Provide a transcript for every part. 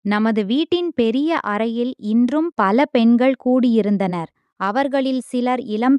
நமது வீட்டின் பெரிய அறையில் இன்றும் பல பெண்கள் கூடியிருந்தனர். அவர்களில் சிலர் இளம்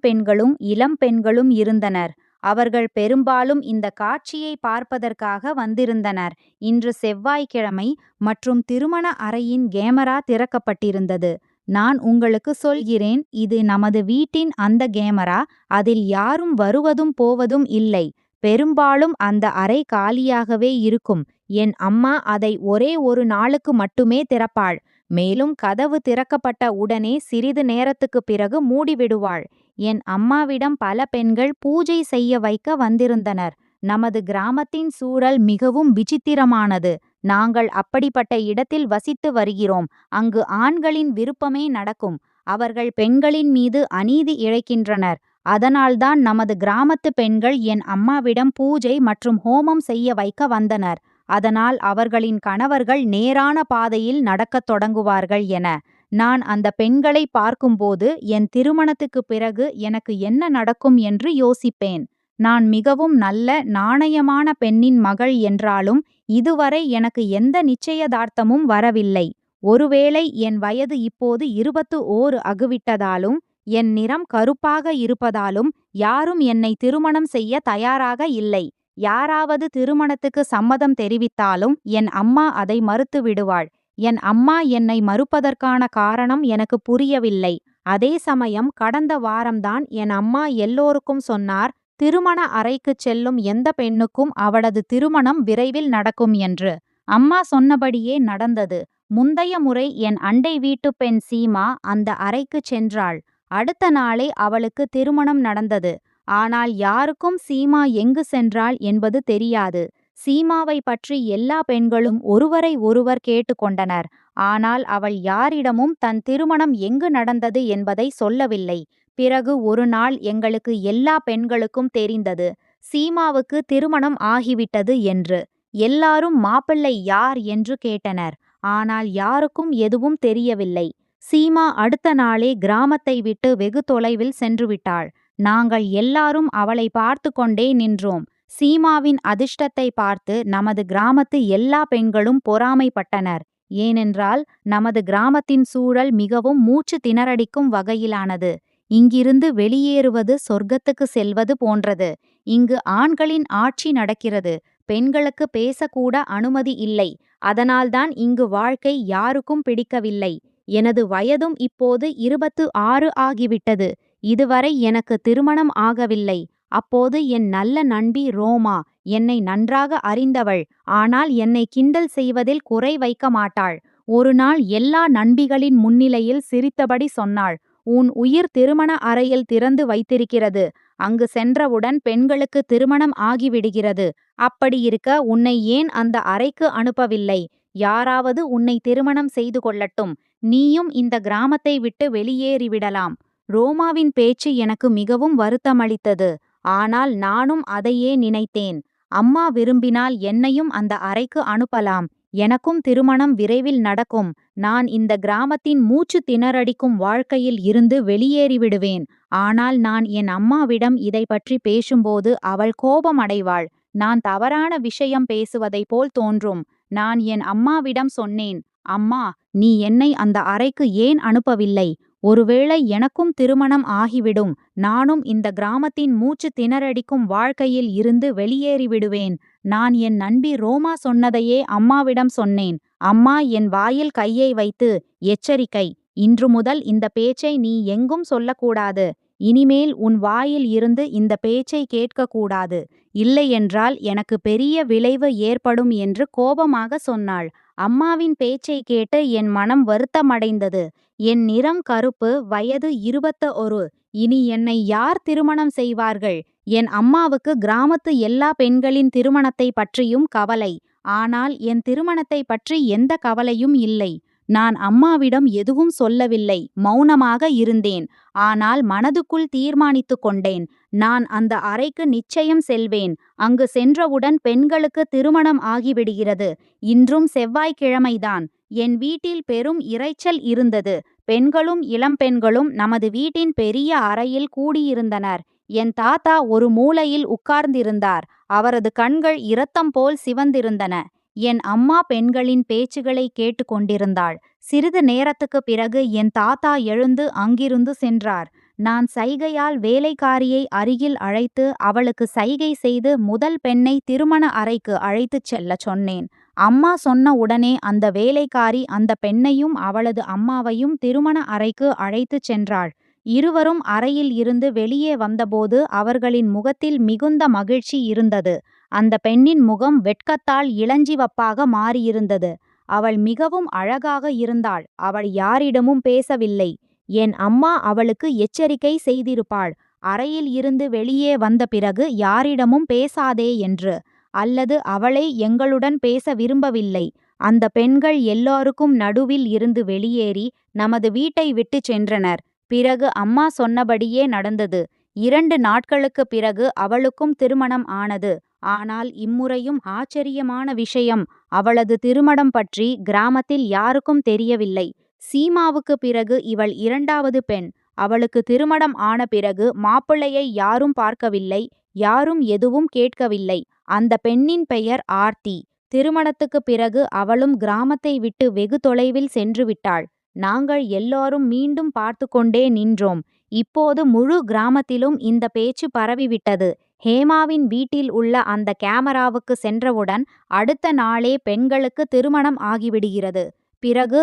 பெண்களும் இருந்தனர். அவர்கள் பெரும்பாலும் இந்த காட்சியை பார்ப்பதற்காக வந்திருந்தனர். இன்று செவ்வாய்க்கிழமை மற்றும் திருமண அறையின் கேமரா திறக்கப்பட்டிருந்தது. நான் உங்களுக்கு சொல்கிறேன், இது நமது வீட்டின் அந்த கேமரா. அதில் யாரும் வருவதும் போவதும் இல்லை. பெரும்பாலும் அந்த அறை காலியாகவே இருக்கும். என் அம்மா அதை ஒரே ஒரு நாளுக்கு மட்டுமே திறப்பாள். மேலும் கதவு திறக்கப்பட்ட உடனே சிறிது நேரத்துக்குப் பிறகு மூடிவிடுவாள். என் அம்மாவிடம் பல பெண்கள் பூஜை செய்ய வைக்க வந்திருந்தனர். நமது கிராமத்தின் சூழல் மிகவும் விசித்திரமானது. நாங்கள் அப்படிப்பட்ட இடத்தில் வசித்து வருகிறோம். அங்கு ஆண்களின் விருப்பமே நடக்கும். அவர்கள் பெண்களின் மீது அநீதி இழைக்கின்றனர். அதனால்தான் நமது கிராமத்து பெண்கள் என் அம்மாவிடம் பூஜை மற்றும் ஹோமம் செய்ய வைக்க வந்தனர். அதனால் அவர்களின் கணவர்கள் நேரான பாதையில் நடக்கத் தொடங்குவார்கள் என. நான் அந்த பெண்களை பார்க்கும்போது என் திருமணத்துக்குப் பிறகு எனக்கு என்ன நடக்கும் என்று யோசிப்பேன். நான் மிகவும் நல்ல நாணயமான பெண்ணின் மகள் என்றாலும் இதுவரை எனக்கு எந்த நிச்சயதார்த்தமும் வரவில்லை. ஒருவேளை என் வயது இப்போது 21 ஆகிவிட்டதாலும் என் நிறம் கருப்பாக இருப்பதாலும் யாரும் என்னை திருமணம் செய்ய தயாராக இல்லை. யாராவது திருமணத்துக்கு சம்மதம் தெரிவித்தாலும் என் அம்மா அதை மறுத்து விடுவாள். என் அம்மா என்னை மறுப்பதற்கான காரணம் எனக்கு புரியவில்லை. அதே சமயம் கடந்த வாரம்தான் என் அம்மா எல்லோருக்கும் சொன்னார், திருமண அறைக்குச் செல்லும் எந்த பெண்ணுக்கும் அவளது திருமணம் விரைவில் நடக்கும் என்று. அம்மா சொன்னபடியே நடந்தது. முந்தைய முறை என் அண்டை வீட்டுப் பெண் சீமா அந்த அறைக்குச் சென்றாள். அடுத்த நாளே அவளுக்கு திருமணம் நடந்தது. ஆனால் யாருக்கும் சீமா எங்கு சென்றாள் என்பது தெரியாது. சீமாவை பற்றி எல்லா பெண்களும் ஒருவரை ஒருவர் கேட்டுக்கொண்டனர். ஆனால் அவள் யாரிடமும் தன் திருமணம் எங்கு நடந்தது என்பதை சொல்லவில்லை. பிறகு ஒரு நாள் எங்களுக்கு எல்லா பெண்களுக்கும் தெரிந்தது, சீமாவுக்கு திருமணம் ஆகிவிட்டது என்று. எல்லாரும் மாப்பிள்ளை யார் என்று கேட்டனர். ஆனால் யாருக்கும் எதுவும் தெரியவில்லை. சீமா அடுத்த நாளே கிராமத்தை விட்டு வெகு தொலைவில் சென்றுவிட்டாள். நாங்கள் எல்லாரும் அவளை பார்த்து கொண்டே நின்றோம். சீமாவின் அதிர்ஷ்டத்தை பார்த்து நமது கிராமத்து எல்லா பெண்களும் பொறாமைப்பட்டனர். ஏனென்றால் நமது கிராமத்தின் சூழல் மிகவும் மூச்சு திணறடிக்கும் வகையிலானது. இங்கிருந்து வெளியேறுவது சொர்க்கத்துக்கு செல்வது போன்றது. இங்கு ஆண்களின் ஆட்சி நடக்கிறது. பெண்களுக்கு பேசக்கூட அனுமதி இல்லை. அதனால்தான் இங்கு வாழ்க்கை யாருக்கும் பிடிக்கவில்லை. எனது வயதும் இப்போது 26 ஆகிவிட்டது. இதுவரை எனக்கு திருமணம் ஆகவில்லை. அப்போது என் நல்ல நண்பி ரோமா, என்னை நன்றாக அறிந்தவள், ஆனால் என்னை கிண்டல் செய்வதில் குறை வைக்க மாட்டாள். ஒரு நாள் எல்லா நண்பிகளின் முன்னிலையில் சிரித்தபடி சொன்னாள், உன் உயிர் திருமண அறையில் திறந்து வைத்திருக்கிறது. அங்கு சென்றவுடன் பெண்களுக்கு திருமணம் ஆகிவிடுகிறது. அப்படியிருக்க உன்னை ஏன் அந்த அறைக்கு அனுப்பவில்லை? யாராவது உன்னை திருமணம் செய்து கொள்ளட்டும். நீயும் இந்த கிராமத்தை விட்டு வெளியேறிவிடலாம். ரோமாவின் பேச்சு எனக்கு மிகவும் வருத்தமளித்தது. ஆனால் நானும் அதையே நினைத்தேன். அம்மா விரும்பினால் என்னையும் அந்த அறைக்கு அனுப்பலாம். எனக்கும் திருமணம் விரைவில் நடக்கும். நான் இந்த கிராமத்தின் மூச்சு திணறடிக்கும் வாழ்க்கையில் இருந்து வெளியேறிவிடுவேன். ஆனால் நான் என் அம்மாவிடம் இதை பற்றி பேசும்போது அவள் கோபமடைவாள். நான் தவறான விஷயம் பேசுவதைப் போல் தோன்றும். நான் என் அம்மாவிடம் சொன்னேன், அம்மா, நீ என்னை அந்த அறைக்கு ஏன் அனுப்பவில்லை? ஒருவேளை எனக்கும் திருமணம் ஆகிவிடும். நானும் இந்த கிராமத்தின் மூச்சு திணறடிக்கும் வாழ்க்கையில் இருந்து வெளியேறிவிடுவேன். நான் என் நண்பி ரோமா சொன்னதையே அம்மாவிடம் சொன்னேன். அம்மா என் வாயில் கையை வைத்து, எச்சரிக்கை, இன்று முதல் இந்த பேச்சை நீ எங்கும் சொல்லக்கூடாது. இனிமேல் உன் வாயில் இருந்து இந்த பேச்சை கேட்கக்கூடாது. இல்லையென்றால் எனக்கு பெரிய விளைவு ஏற்படும் என்று கோபமாக சொன்னாள். அம்மாவின் பேச்சை கேட்டு என் மனம் வருத்தமடைந்தது. என் நிறம் கருப்பு, வயது 21. இனி என்னை யார் திருமணம் செய்வார்கள்? என் அம்மாவுக்கு கிராமத்து எல்லா பெண்களின் திருமணத்தை பற்றியும் கவலை. ஆனால் என் திருமணத்தை பற்றி எந்த கவலையும் இல்லை. நான் அம்மாவிடம் எதுவும் சொல்லவில்லை, மௌனமாக இருந்தேன். ஆனால் மனதுக்குள் தீர்மானித்து கொண்டேன், நான் அந்த அறைக்கு நிச்சயம் செல்வேன். அங்கு சென்றவுடன் பெண்களுக்கு திருமணம் ஆகிவிடுகிறது. இன்றும் செவ்வாய்க்கிழமைதான். என் வீட்டில் பெரும் இரைச்சல் இருந்தது. பெண்களும் இளம்பெண்களும் நமது வீட்டின் பெரிய அறையில் கூடியிருந்தனர். என் தாத்தா ஒரு மூலையில் உட்கார்ந்திருந்தார். அவரது கண்கள் இரத்தம் போல் சிவந்திருந்தன. என் அம்மா பெண்களின் பேச்சுகளை கேட்டு கொண்டிருந்தாள். சிறிது நேரத்துக்குப் பிறகு என் தாத்தா எழுந்து அங்கிருந்து சென்றார். நான் சைகையால் வேலைக்காரியை அருகில் அழைத்து அவளுக்கு சைகை செய்து முதல் பெண்ணை திருமண அறைக்கு அழைத்துச் செல்லச் சொன்னேன். அம்மா சொன்ன உடனே அந்த வேலைக்காரி அந்த பெண்ணையும் அவளது அம்மாவையும் திருமண அறைக்கு அழைத்துச் சென்றாள். இருவரும் அறையில் இருந்து வெளியே வந்தபோது அவர்களின் முகத்தில் மிகுந்த மகிழ்ச்சி இருந்தது. அந்த பெண்ணின் முகம் வெட்கத்தால் இளஞ்சிவப்பாக மாறியிருந்தது. அவள் மிகவும் அழகாக இருந்தாள். அவள் யாரிடமும் பேசவில்லை. என் அம்மா அவளுக்கு எச்சரிக்கை செய்திருப்பாள், அறையில் இருந்து வெளியே வந்த பிறகு யாரிடமும் பேசாதே என்று. அல்லது அவளை எங்களுடன் பேச விரும்பவில்லை. அந்த பெண்கள் எல்லோருக்கும் நடுவில் இருந்து வெளியேறி நமது வீட்டை விட்டுச் சென்றனர். பிறகு அம்மா சொன்னபடியே நடந்தது. 2 நாட்களுக்குப் பிறகு அவளுக்கும் திருமணம் ஆனது. ஆனால் இம்முறையும் ஆச்சரியமான விஷயம், அவளது திருமணம் பற்றி கிராமத்தில் யாருக்கும் தெரியவில்லை. சீமாவுக்கு பிறகு இவள் 2வது பெண். அவளுக்கு திருமணம் ஆன பிறகு மாப்பிள்ளையை யாரும் பார்க்கவில்லை, யாரும் எதுவும் கேட்கவில்லை. அந்த பெண்ணின் பெயர் ஆர்த்தி. திருமணத்துக்குப் பிறகு அவளும் கிராமத்தை விட்டு வெகு தொலைவில் சென்று விட்டாள். நாங்கள் எல்லோரும் மீண்டும் பார்த்து கொண்டே நின்றோம். இப்போது முழு கிராமத்திலும் இந்த பேச்சு பரவிவிட்டது. ஹேமாவின் வீட்டில் உள்ள அந்த கேமராவுக்கு சென்றவுடன் அடுத்த நாளே பெண்களுக்கு திருமணம் ஆகிவிடுகிறது. பிறகு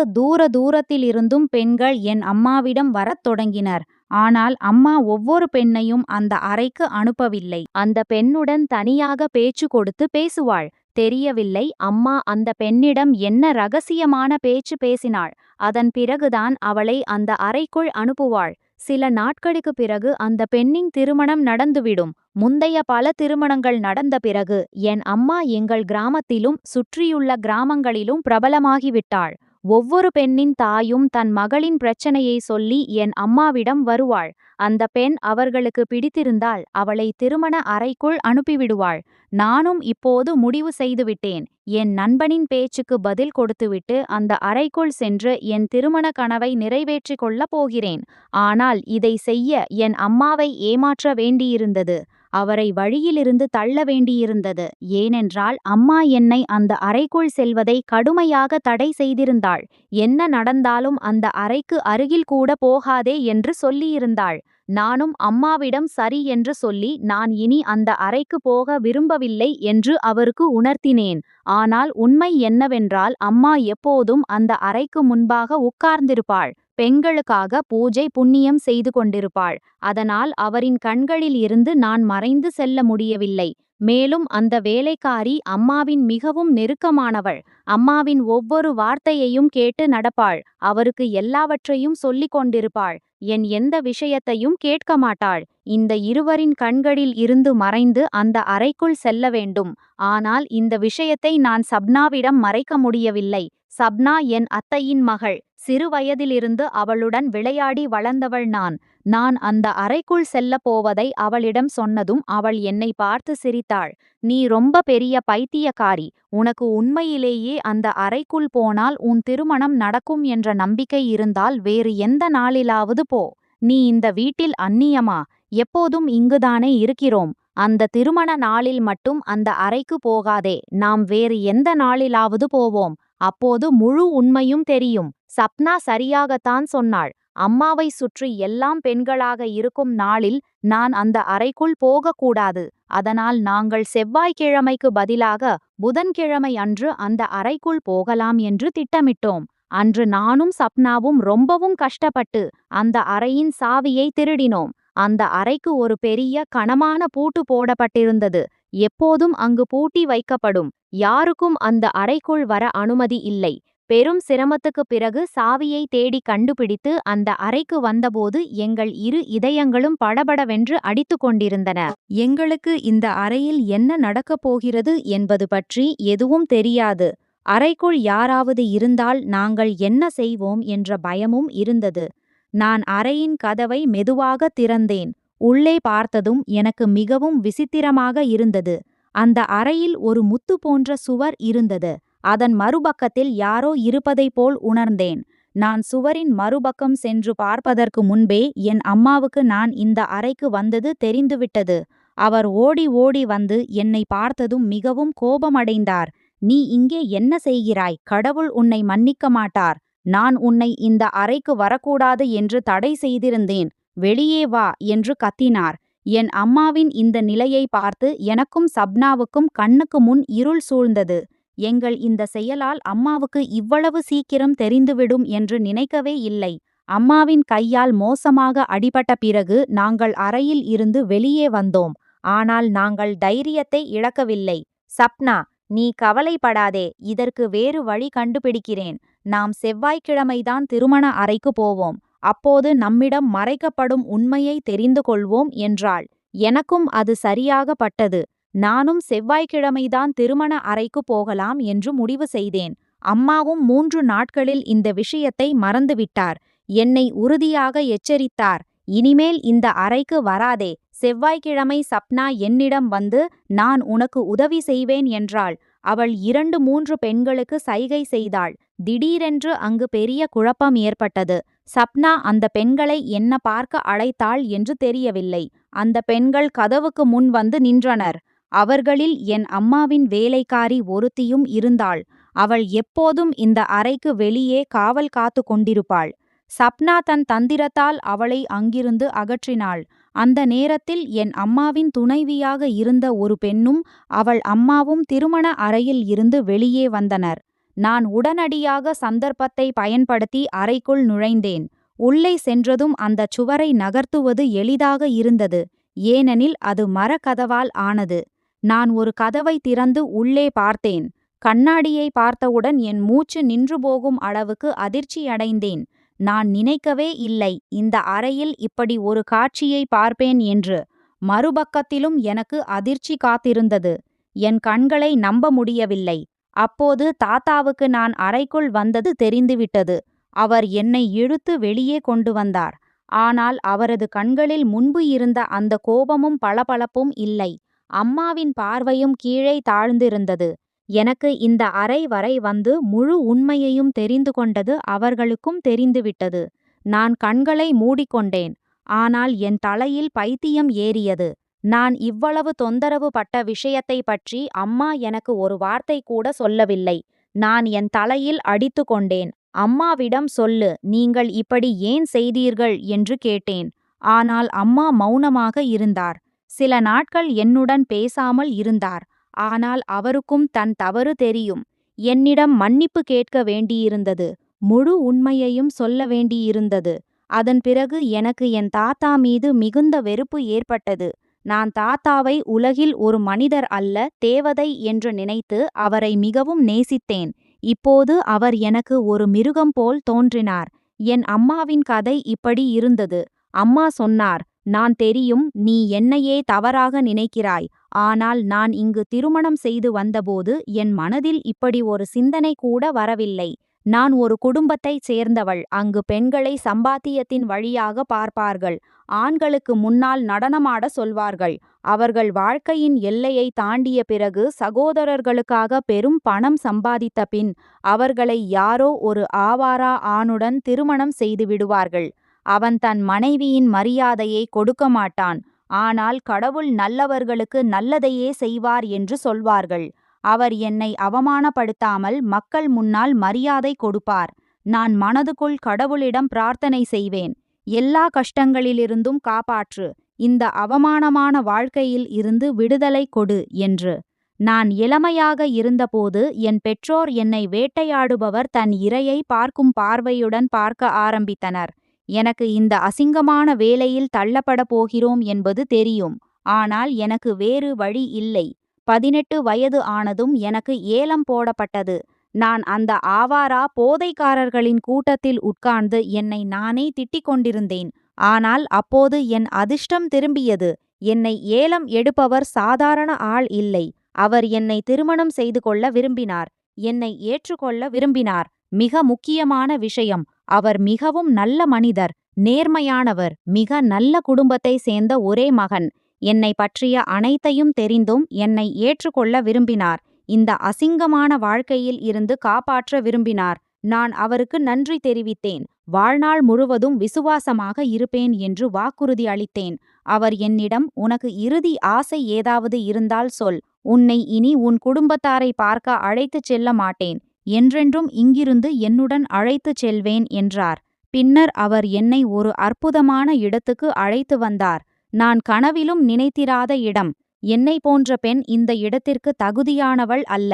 தூரத்திலிருந்தும் பெண்கள் என் அம்மாவிடம் வரத் தொடங்கினர். ஆனால் அம்மா ஒவ்வொரு பெண்ணையும் அந்த அறைக்கு அனுப்பவில்லை. அந்த பெண்ணுடன் தனியாக பேச்சு கொடுத்து பேசுவாள். தெரியவில்லை அம்மா அந்த பெண்ணிடம் என்ன ரகசியமான பேச்சு பேசினாள். அதன் பிறகுதான் அவளை அந்த அறைக்குள் அனுப்புவாள். சில நாட்களுக்கு பிறகு அந்த பெண்ணின் திருமணம் நடந்துவிடும். முந்தைய பல திருமணங்கள் நடந்த பிறகு என் அம்மா எங்கள் கிராமத்திலும் சுற்றியுள்ள கிராமங்களிலும் பிரபலமாகிவிட்டாள். ஒவ்வொரு பெண்ணின் தாயும் தன் மகளின் பிரச்சனையை சொல்லி என் அம்மாவிடம் வருவாள். அந்த பெண் அவர்களுக்கு பிடித்திருந்தால் அவளை திருமண அறைக்குள் அனுப்பிவிடுவாள். நானும் இப்போது முடிவு செய்துவிட்டேன். என் நண்பனின் பேச்சுக்கு பதில் கொடுத்துவிட்டு அந்த அறைக்குள் சென்று என் திருமண கனவை நிறைவேற்றிக் கொள்ளப் போகிறேன். ஆனால் இதை செய்ய என் அம்மாவை ஏமாற்ற வேண்டியிருந்தது. அவரை வழியிலிருந்து தள்ள வேண்டியிருந்தது. ஏனென்றால் அம்மா என்னை அந்த அறைக்குள் செல்வதை கடுமையாக தடை செய்திருந்தாள். என்ன நடந்தாலும் அந்த அறைக்கு அருகில் கூட போகாதே என்று சொல்லியிருந்தாள். நானும் அம்மாவிடம் சரி என்று சொல்லி நான் இனி அந்த அறைக்கு போக விரும்பவில்லை என்று அவருக்கு உணர்த்தினேன். ஆனால் உண்மை என்னவென்றால் அம்மா எப்போதும் அந்த அறைக்கு முன்பாக உட்கார்ந்திருப்பாள். பெண்களுக்காக பூஜை புண்ணியம் செய்து கொண்டிருப்பாள். அதனால் அவரின் கண்களில் இருந்து நான் மறைந்து செல்ல முடியவில்லை. மேலும் அந்த வேலைக்காரி அம்மாவின் மிகவும் நெருக்கமானவள். அம்மாவின் ஒவ்வொரு வார்த்தையையும் கேட்டு நடப்பாள். அவருக்கு எல்லாவற்றையும் சொல்லிக் கொண்டிருப்பாள். என் எந்த விஷயத்தையும் கேட்க மாட்டாள். இந்த இருவரின் கண்களில் இருந்து மறைந்து அந்த அறைக்குள் செல்ல வேண்டும். ஆனால் இந்த விஷயத்தை நான் சப்னாவிடம் மறைக்க முடியவில்லை. சப்னா என் அத்தையின் மகள். சிறு வயதிலிருந்து அவளுடன் விளையாடி வளர்ந்தவள் நான். நான் அந்த அறைக்குள் செல்லப் போவதை அவளிடம் சொன்னதும் அவள் என்னை பார்த்து சிரித்தாள். நீ ரொம்ப பெரிய பைத்தியக்காரி. உனக்கு உண்மையிலேயே அந்த அறைக்குள் போனால் உன் திருமணம் நடக்கும் என்ற நம்பிக்கை இருந்தால் வேறு எந்த நாளிலாவது போ. நீ இந்த வீட்டில் அந்நியமா? எப்போதும் இங்குதானே இருக்கிறோம். அந்த திருமண நாளில் மட்டும் அந்த அறைக்கு போகாதே. நாம் வேறு எந்த நாளிலாவது போவோம். அப்போது முழு உண்மையும் தெரியும். சப்னா சரியாகத்தான் சொன்னாள். அம்மாவை சுற்றி எல்லாம் பெண்களாக இருக்கும் நாளில் நான் அந்த அறைக்குள் போகக்கூடாது. அதனால் நாங்கள் செவ்வாய்க்கிழமைக்கு பதிலாக புதன்கிழமை அன்று அந்த அறைக்குள் போகலாம் என்று திட்டமிட்டோம். அன்று நானும் சப்னாவும் ரொம்பவும் கஷ்டப்பட்டு அந்த அறையின் சாவியை திருடினோம். அந்த அறைக்கு ஒரு பெரிய கனமான பூட்டு போடப்பட்டிருந்தது. எப்போதும் அங்கு பூட்டி வைக்கப்படும். யாருக்கும் அந்த அறைக்குள் வர அனுமதி இல்லை. பெரும் சிரமத்துக்குப் பிறகு சாவியை தேடி கண்டுபிடித்து அந்த அறைக்கு வந்தபோது எங்கள் இரு இதயங்களும் படபடவென்று அடித்துக் கொண்டிருந்தன. எங்களுக்கு இந்த அறையில் என்ன நடக்கப் போகிறது என்பது பற்றி எதுவும் தெரியாது. அறைக்குள் யாராவது இருந்தால் நாங்கள் என்ன செய்வோம் என்ற பயமும் இருந்தது. நான் அறையின் கதவை மெதுவாக திறந்தேன். உள்ளே பார்த்ததும் எனக்கு மிகவும் விசித்திரமாக இருந்தது. அந்த அறையில் ஒரு முத்து போன்ற சுவர் இருந்தது. அதன் மறுபக்கத்தில் யாரோ இருப்பதைப் போல் உணர்ந்தேன். நான் சுவரின் மறுபக்கம் சென்று பார்ப்பதற்கு முன்பே என் அம்மாவுக்கு நான் இந்த அறைக்கு வந்தது தெரிந்துவிட்டது. அவர் ஓடி ஓடி வந்து என்னை பார்த்ததும் மிகவும் கோபமடைந்தார். நீ இங்கே என்ன செய்கிறாய்? கடவுள் உன்னை மன்னிக்க மாட்டார். நான் உன்னை இந்த அறைக்கு வரக்கூடாது என்று தடை செய்திருந்தேன். வெளியே வா என்று கத்தினார். என் அம்மாவின் இந்த நிலையை பார்த்து எனக்கும் சப்னாவுக்கும் கண்ணுக்கு முன் இருள் சூழ்ந்தது. எங்கள் இந்த செயலால் அம்மாவுக்கு இவ்வளவு சீக்கிரம் தெரிந்துவிடும் என்று நினைக்கவே இல்லை. அம்மாவின் கையால் மோசமாக அடிபட்ட பிறகு நாங்கள் அறையில் இருந்து வெளியே வந்தோம். ஆனால் நாங்கள் தைரியத்தை இழக்கவில்லை. சப்னா, நீ கவலைப்படாதே, இதற்கு வேறு வழி கண்டுபிடிக்கிறேன். நாம் செவ்வாய்க்கிழமைதான் திருமண அறைக்கு போவோம். அப்போது நம்மிடம் மறைக்கப்படும் உண்மையை தெரிந்து கொள்வோம் என்றாள். எனக்கும் அது சரியாக பட்டது. நானும் செவ்வாய்க்கிழமைதான் திருமண அறைக்கு போகலாம் என்று முடிவு செய்தேன். அம்மாவும் 3 நாட்களில் இந்த விஷயத்தை மறந்துவிட்டார். என்னை உறுதியாக எச்சரித்தார். இனிமேல் இந்த அறைக்கு வராதே. செவ்வாய்க்கிழமை சப்னா என்னிடம் வந்து நான் உனக்கு உதவி செய்வேன் என்றாள். அவள் 2-3 பெண்களுக்கு சைகை செய்தாள். திடீரென்று அங்கு பெரிய குழப்பம் ஏற்பட்டது. சப்னா அந்த பெண்களை என்ன பார்க்க அழைத்தாள் என்று தெரியவில்லை. அந்த பெண்கள் கதவுக்கு முன் வந்து நின்றனர். அவர்களில் என் அம்மாவின் வேலைக்காரி ஒருத்தியும் இருந்தாள். அவள் எப்போதும் இந்த அறைக்கு வெளியே காவல் காத்து கொண்டிருப்பாள். சப்னா தன் தந்திரத்தால் அவளை அங்கிருந்து அகற்றினாள். அந்த நேரத்தில் என் அம்மாவின் துணைவியாக இருந்த ஒரு பெண்ணும் அவள் அம்மாவும் திருமண அறையில் இருந்து வெளியே வந்தனர். நான் உடனடியாக சந்தர்ப்பத்தை பயன்படுத்தி அறைக்குள் நுழைந்தேன். உள்ளே சென்றதும் அந்த சுவரை நகர்த்துவது எளிதாக இருந்தது. ஏனெனில் அது மரக்கதவால் ஆனது. நான் ஒரு கதவை திறந்து உள்ளே பார்த்தேன். கண்ணாடியை பார்த்தவுடன் என் மூச்சு நின்று போகும் அளவுக்கு அதிர்ச்சியடைந்தேன். நான் நினைக்கவே இல்லை இந்த அறையில் இப்படி ஒரு காட்சியை பார்ப்பேன் என்று. மறுபக்கத்திலும் எனக்கு அதிர்ச்சி காத்திருந்தது. என் கண்களை நம்ப முடியவில்லை. அப்போது தாத்தாவுக்கு நான் அறைக்குள் வந்தது தெரிந்துவிட்டது. அவர் என்னை இழுத்து வெளியே கொண்டு வந்தார். ஆனால் அவரது கண்களில் முன்பு இருந்த அந்த கோபமும் பளபளப்பும் இல்லை. அம்மாவின் பார்வையும் கீழே தாழ்ந்திருந்தது. எனக்கு இந்த அறை வரை வந்து முழு உண்மையையும் தெரிந்து கொண்டது அவர்களுக்கும் தெரிந்துவிட்டது. நான் கண்களை மூடிக்கொண்டேன். ஆனால் என் தலையில் பைத்தியம் ஏறியது. நான் இவ்வளவு தொந்தரவு பட்ட விஷயத்தை பற்றி அம்மா எனக்கு ஒரு வார்த்தை கூட சொல்லவில்லை. நான் என் தலையில் அடித்து கொண்டேன். அம்மாவிடம் சொல்லு, நீங்கள் இப்படி ஏன் செய்தீர்கள் என்று கேட்டேன். ஆனால் அம்மா மௌனமாக இருந்தார். சில நாட்கள் என்னுடன் பேசாமல் இருந்தார். ஆனால் அவருக்கும் தன் தவறு தெரியும். என்னிடம் மன்னிப்பு கேட்க வேண்டியிருந்தது. முழு உண்மையையும் சொல்ல வேண்டியிருந்தது. அதன் பிறகு எனக்கு என் தாத்தா மீது மிகுந்த வெறுப்பு ஏற்பட்டது. நான் தாத்தாவை உலகில் ஒரு மனிதர் அல்ல, தேவதை என்று நினைத்து அவரை மிகவும் நேசித்தேன். இப்போது அவர் எனக்கு ஒரு மிருகம் போல் தோன்றினார். என் அம்மாவின் கதை இப்படி இருந்தது. அம்மா சொன்னார், நான் தெரியும், நீ என்னையே தவறாக நினைக்கிறாய். ஆனால் நான் இங்கு திருமணம் செய்து வந்தபோது என் மனதில் இப்படி ஒரு சிந்தனை கூட வரவில்லை. நான் ஒரு குடும்பத்தைச் சேர்ந்தவள். அங்கு பெண்களை சம்பாத்தியத்தின் வழியாக பார்ப்பார்கள். ஆண்களுக்கு முன்னால் நடனமாட சொல்வார்கள். அவர்கள் வாழ்க்கையின் எல்லையை தாண்டிய பிறகு சகோதரர்களுக்காக பெரும் பணம் சம்பாதித்த பின் அவர்களை யாரோ ஒரு ஆவாரா ஆணுடன் திருமணம் செய்து விடுவார்கள். அவன் தன் மனைவியின் மரியாதையை கொடுக்க மாட்டான். ஆனால் கடவுள் நல்லவர்களுக்கு நல்லதையே செய்வார் என்று சொல்வார்கள். அவர் என்னை அவமானப்படுத்தாமல் மக்கள் முன்னால் மரியாதை கொடுப்பார். நான் மனதுக்குள் கடவுளிடம் பிரார்த்தனை செய்வேன், எல்லா கஷ்டங்களிலிருந்தும் காப்பாற்று, இந்த அவமானமான வாழ்க்கையில் இருந்து விடுதலை கொடு என்று. நான் இளமையாக இருந்தபோது என் பெற்றோர் என்னை வேட்டையாடுபவர் தன் இரையை பார்க்கும் பார்வையுடன் பார்க்க ஆரம்பித்தனர். எனக்கு இந்த அசிங்கமான வேலையில் தள்ளப்பட போகிறோம் என்பது தெரியும். ஆனால் எனக்கு வேறு வழி இல்லை. 18 வயது ஆனதும் எனக்கு ஏலம் போடப்பட்டது. நான் அந்த ஆவாரா போதைக்காரர்களின் கூட்டத்தில் உட்கார்ந்து என்னை நானே திட்டிக் கொண்டிருந்தேன். ஆனால் அப்போது என் அதிர்ஷ்டம் திரும்பியது. என்னை ஏலம் எடுப்பவர் சாதாரண ஆள் இல்லை. அவர் என்னை திருமணம் செய்து கொள்ள விரும்பினார். என்னை ஏற்றுக்கொள்ள விரும்பினார். மிக முக்கியமான விஷயம், அவர் மிகவும் நல்ல மனிதர், நேர்மையானவர், மிக நல்ல குடும்பத்தை சேர்ந்த ஒரே மகன். என்னை பற்றிய அனைத்தையும் தெரிந்தும் என்னை ஏற்றுக்கொள்ள விரும்பினார். இந்த அசிங்கமான வாழ்க்கையில் இருந்து காப்பாற்ற விரும்பினார். நான் அவருக்கு நன்றி தெரிவித்தேன். வாழ்நாள் முழுவதும் விசுவாசமாக இருப்பேன் என்று வாக்குறுதி அளித்தேன். அவர் என்னிடம், உனக்கு இறுதி ஆசை ஏதாவது இருந்தால் சொல், உன்னை இனி உன் குடும்பத்தாரை பார்க்க அழைத்துச் செல்ல மாட்டேன். என்றென்றும் இங்கிருந்து என்னுடன் அழைத்துச் செல்வேன் என்றார். பின்னர் அவர் என்னை ஒரு அற்புதமான இடத்துக்கு அழைத்து வந்தார். நான் கனவிலும் நினைத்திராத இடம். என்னை போன்ற பெண் இந்த இடத்திற்கு தகுதியானவள் அல்ல.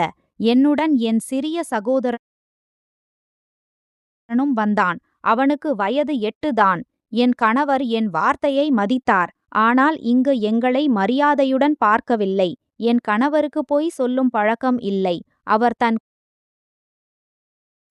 என்னுடன் என் சிறிய சகோதரனும் வந்தான். அவனுக்கு வயது 8 தான். என் கணவர் என் வார்த்தையை மதித்தார். ஆனால் இங்கு எங்களை மரியாதையுடன் பார்க்கவில்லை. என் கணவருக்கு பொய் சொல்லும் பழக்கம் இல்லை. அவர் தன்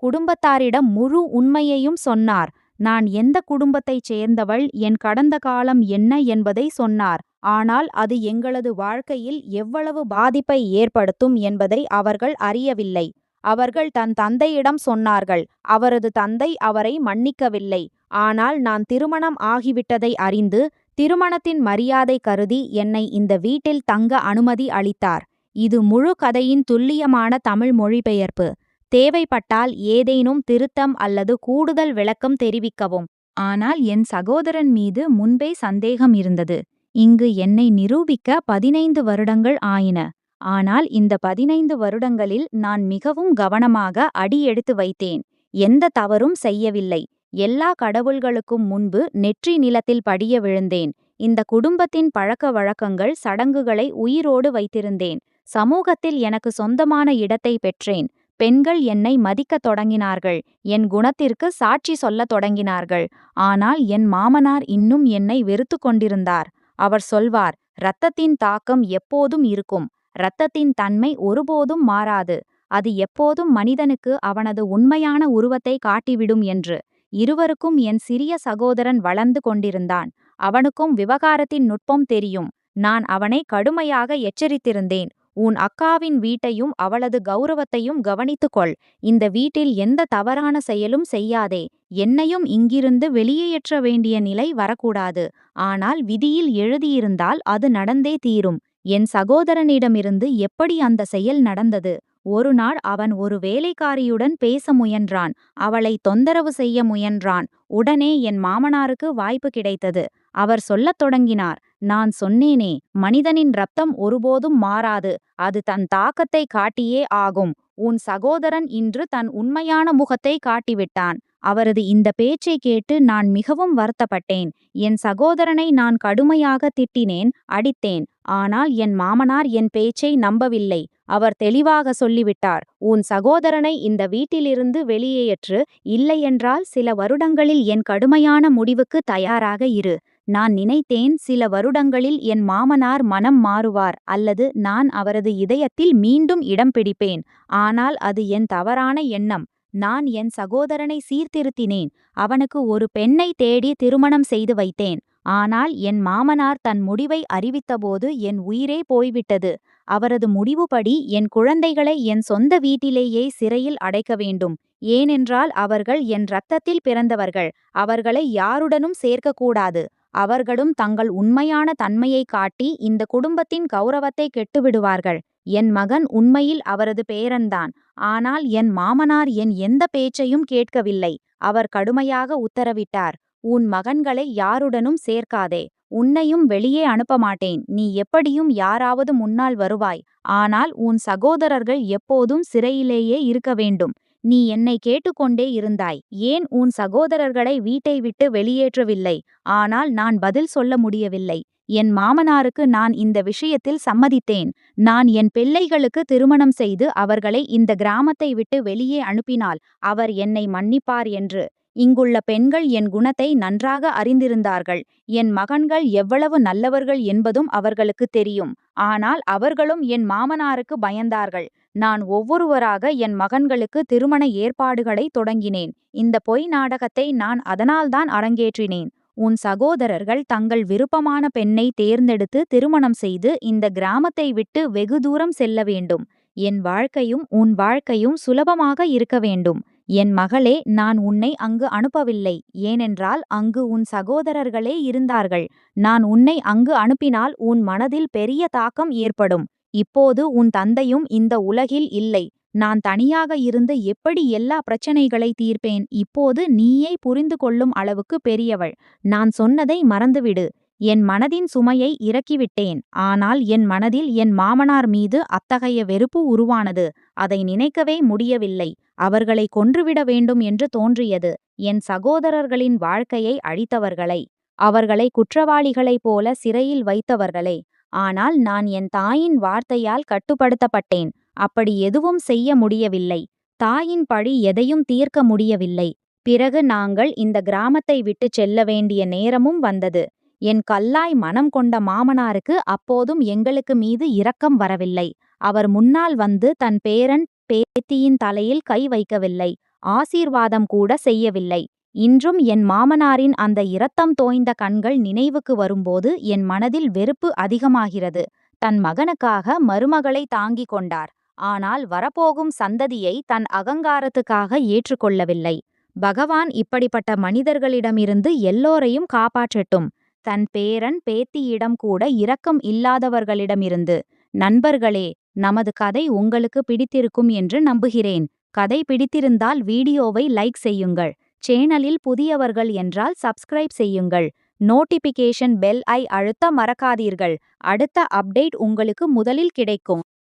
குடும்பத்தாரிடம் முழு உண்மையையும் சொன்னார். நான் எந்த குடும்பத்தைச் சேர்ந்தவள், என் கடந்த காலம் என்ன என்பதை சொன்னார். ஆனால் அது எங்களது வாழ்க்கையில் எவ்வளவு பாதிப்பை ஏற்படுத்தும் என்பதை அவர்கள் அறியவில்லை. அவர்கள் தன் தந்தையிடம் சொன்னார்கள். அவரது தந்தை அவரை மன்னிக்கவில்லை. ஆனால் நான் திருமணம் ஆகிவிட்டதை அறிந்து, திருமணத்தின் மரியாதை கருதி என்னை இந்த வீட்டில் தங்க அனுமதி அளித்தார். இது முழு கதையின் துல்லியமான தமிழ் மொழிபெயர்ப்பு. தேவைப்பட்டால் ஏதேனும் திருத்தம் அல்லது கூடுதல் விளக்கம் தெரிவிக்கவும். ஆனால் என் சகோதரன் மீது முன்பே சந்தேகம் இருந்தது. இங்கு என்னை நிரூபிக்க 15 வருடங்கள் ஆயின. ஆனால் இந்த 15 வருடங்களில் நான் மிகவும் கவனமாக அடி எடுத்து வைத்தேன். எந்த தவறும் செய்யவில்லை. எல்லா கடவுள்களுக்கும் முன்பு நெற்றி நிலத்தில் படிய விழுந்தேன். இந்த குடும்பத்தின் பழக்க வழக்கங்கள், சடங்குகளை உயிரோடு வைத்திருந்தேன். சமூகத்தில் எனக்கு சொந்தமான இடத்தை பெற்றேன். பெண்கள் என்னை மதிக்கத் தொடங்கினார்கள். என் குணத்திற்கு சாட்சி சொல்லத் தொடங்கினார்கள். ஆனால் என் மாமனார் இன்னும் என்னை வெறுத்து கொண்டிருந்தார். அவர் சொல்வார், இரத்தத்தின் தாக்கம் எப்போதும் இருக்கும். இரத்தத்தின் தன்மை ஒருபோதும் மாறாது. அது எப்போதும் மனிதனுக்கு அவனது உண்மையான உருவத்தை காட்டிவிடும் என்று. இருவருக்கும் என் சிறிய சகோதரன் வளர்ந்து கொண்டிருந்தான். அவனுக்கும் விவகாரத்தின் நுட்பம் தெரியும். நான் அவனை கடுமையாக எச்சரித்திருந்தேன். உன் அக்காவின் வீட்டையும் அவளது கௌரவத்தையும் கவனித்துக்கொள். இந்த வீட்டில் எந்த தவறான செயலும் செய்யாதே. என்னையும் இங்கிருந்து வெளியேற்ற வேண்டிய நிலை வரக்கூடாது. ஆனால் விதியில் எழுதியிருந்தால் அது நடந்தே தீரும். என் சகோதரனிடமிருந்து எப்படி அந்த செயல் நடந்தது? ஒரு நாள் அவன் ஒரு வேலைக்காரியுடன் பேச முயன்றான். அவளை தொந்தரவு செய்ய முயன்றான். உடனே என் மாமனாருக்கு வாய்ப்பு கிடைத்தது. அவர் சொல்லத் தொடங்கினார், நான் சொன்னேனே, மனிதனின் இரத்தம் ஒருபோதும் மாறாது. அது தன் தாக்கத்தை காட்டியே ஆகும். உன் சகோதரன் இன்று தன் உண்மையான முகத்தை காட்டிவிட்டான். அவரது இந்த பேச்சை கேட்டு நான் மிகவும் வருத்தப்பட்டேன். என் சகோதரனை நான் கடுமையாக திட்டினேன், அடித்தேன். ஆனால் என் மாமனார் என் பேச்சை நம்பவில்லை. அவர் தெளிவாக சொல்லிவிட்டார், உன் சகோதரனை இந்த வீட்டிலிருந்து வெளியேற்று. இல்லையென்றால் சில வருடங்களில் என் கடுமையான முடிவுக்கு தயாராக இரு. நான் நினைத்தேன், சில வருடங்களில் என் மாமனார் மனம் மாறுவார் அல்லது நான் அவரது இதயத்தில் மீண்டும் இடம் பிடிப்பேன். ஆனால் அது என் தவறான எண்ணம். நான் என் சகோதரனை சீர்திருத்தினேன். அவனுக்கு ஒரு பெண்ணை தேடி திருமணம் செய்து வைத்தேன். ஆனால் என் மாமனார் தன் முடிவை அறிவித்தபோது என் உயிரே போய்விட்டது. அவரது முடிவுபடி என் குழந்தைகளை என் சொந்த வீட்டிலேயே சிறையில் அடைக்க வேண்டும். ஏனென்றால் அவர்கள் என் இரத்தத்தில் பிறந்தவர்கள். அவர்களை யாருடனும் சேர்க்கக்கூடாது. அவர்களும் தங்கள் உண்மையான தன்மையை காட்டி இந்த குடும்பத்தின் கௌரவத்தை கெட்டுவிடுவார்கள். என் மகன் உண்மையில் அவரது பேரன்தான். ஆனால் என் மாமனார் என் எந்த பேச்சையும் கேட்கவில்லை. அவர் கடுமையாக உத்தரவிட்டார், உன் மகன்களை யாருடனும் சேர்க்காதே. உன்னையும் வெளியே அனுப்ப மாட்டேன். நீ எப்படியும் யாராவது முன்னால் வருவாய். ஆனால் உன் சகோதரர்கள் எப்போதும் சிறையிலேயே இருக்க வேண்டும். நீ என்னை கேட்டுக்கொண்டே இருந்தாய். ஏன் உன் சகோதரர்களை வீட்டை விட்டு வெளியேற்றவில்லை? ஆனால் நான் பதில் சொல்ல முடியவில்லை. என் மாமனாருக்கு நான் இந்த விஷயத்தில் சம்மதித்தேன். நான் என் பிள்ளைகளுக்கு திருமணம் செய்து அவர்களை இந்த கிராமத்தை விட்டு வெளியே அனுப்பினால் அவர் என்னை மன்னிப்பார் என்று. இங்குள்ள பெண்கள் என் குணத்தை நன்றாக அறிந்திருந்தார்கள். என் மகன்கள் எவ்வளவு நல்லவர்கள் என்பதும் அவர்களுக்கு தெரியும். ஆனால் அவர்களும் என் மாமனாருக்கு பயந்தார்கள். நான் ஒவ்வொருவராக என் மகன்களுக்கு திருமண ஏற்பாடுகளை தொடங்கினேன். இந்த பொய் நாடகத்தை நான் அதனால்தான் அரங்கேற்றினேன். உன் சகோதரர்கள் தங்கள் விருப்பமான பெண்ணை தேர்ந்தெடுத்து திருமணம் செய்து இந்த கிராமத்தை விட்டு வெகு தூரம் செல்ல வேண்டும். என் வாழ்க்கையும் உன் வாழ்க்கையும் சுலபமாக இருக்க வேண்டும். என் மகளே, நான் உன்னை அங்கு அனுப்பவில்லை. ஏனென்றால் அங்கு உன் சகோதரர்களே இருந்தார்கள். நான் உன்னை அங்கு அனுப்பினால் உன் மனதில் பெரிய தாக்கம் ஏற்படும். இப்போது உன் தந்தையும் இந்த உலகில் இல்லை. நான் தனியாக இருந்து எப்படி எல்லா பிரச்சனைகளை தீர்ப்பேன்? இப்போது நீயே புரிந்து கொள்ளும் அளவுக்கு பெரியவள். நான் சொன்னதை மறந்துவிடு. என் மனதின் சுமையை இறக்கிவிட்டேன். ஆனால் என் மனதில் என் மாமனார் மீது அத்தகைய வெறுப்பு உருவானது. அதை நினைக்கவே முடியவில்லை. அவர்களை கொன்றுவிட வேண்டும் என்று தோன்றியது. என் சகோதரர்களின் வாழ்க்கையை அழித்தவர்களை. அவர்களை குற்றவாளிகளைப் போல சிறையில் வைத்தவர்களை. ஆனால் நான் என் தாயின் வார்த்தையால் கட்டுப்படுத்தப்பட்டேன். அப்படி எதுவும் செய்ய முடியவில்லை. தாயின் பழி எதையும் தீர்க்க முடியவில்லை. பிறகு நாங்கள் இந்த கிராமத்தை விட்டுச் செல்ல வேண்டிய நேரமும் வந்தது. என் கல்லாய் மனம் கொண்ட மாமனாருக்கு அப்போதும் எங்களுக்கு மீது இரக்கம் வரவில்லை. அவர் முன்னால் வந்து தன் பேரன் பேத்தியின் தலையில் கை வைக்கவில்லை. ஆசீர்வாதம் கூட செய்யவில்லை. இன்றும் என் மாமனாரின் அந்த இரத்தம் தோய்ந்த கண்கள் நினைவுக்கு வரும்போது என் மனதில் வெறுப்பு அதிகமாகிறது. தன் மகனுக்காக மருமகளை தாங்கிக் கொண்டார். ஆனால் வரப்போகும் சந்ததியை தன் அகங்காரத்துக்காக ஏற்றுக்கொள்ளவில்லை. பகவான் இப்படிப்பட்ட மனிதர்களிடமிருந்து எல்லோரையும் காப்பாற்றட்டும். தன் பேரன் பேத்தியிடம் கூட இரக்கம் இல்லாதவர்களிடமிருந்து. நண்பர்களே, நமது கதை உங்களுக்கு பிடித்திருக்கும் என்று நம்புகிறேன். கதை பிடித்திருந்தால் வீடியோவை லைக் செய்யுங்கள். சேனலில் புதியவர்கள் என்றால் சப்ஸ்கிரைப் செய்யுங்கள். நோட்டிபிகேஷன் பெல் ஐ அழுத்த மறக்காதீர்கள். அடுத்த அப்டேட் உங்களுக்கு முதலில் கிடைக்கும்.